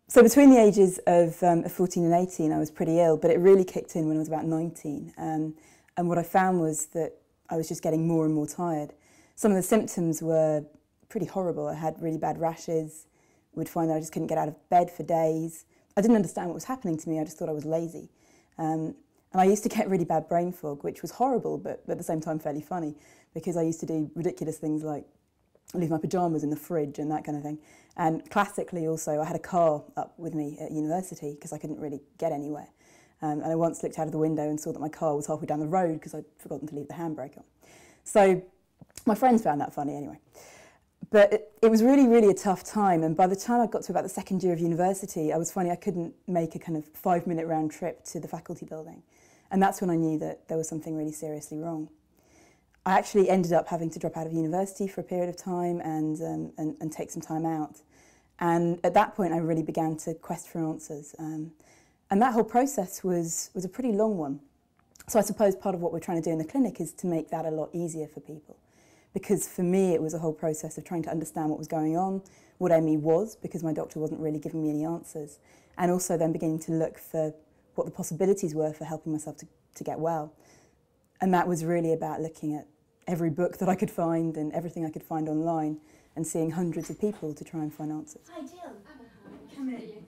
So between the ages of 14 and 18, I was pretty ill, but it really kicked in when I was about 19. And what I found was that I was just getting more and more tired. Some of the symptoms were pretty horrible. I had really bad rashes, would find that I just couldn't get out of bed for days. I didn't understand what was happening to me, I just thought I was lazy. And I used to get really bad brain fog, which was horrible, but at the same time fairly funny, because I used to do ridiculous things like leave my pyjamas in the fridge and that kind of thing. And classically also, I had a car up with me at university because I couldn't really get anywhere. And I once looked out of the window and saw that my car was halfway down the road because I'd forgotten to leave the handbrake on. So my friends found that funny anyway. But it was really, really a tough time. And by the time I got to about the second year of university, I was finding I couldn't make a kind of 5-minute round trip to the faculty building. And that's when I knew that there was something really seriously wrong. I actually ended up having to drop out of university for a period of time and take some time out. And at that point, I really began to quest for answers. And that whole process was a pretty long one. So I suppose part of what we're trying to do in the clinic is to make that a lot easier for people. Because for me, it was a whole process of trying to understand what was going on, what ME was, because my doctor wasn't really giving me any answers, and also then beginning to look for what the possibilities were for helping myself to get well. And that was really about looking at every book that I could find and everything I could find online and seeing hundreds of people to try and find answers. Hi Jill, come in.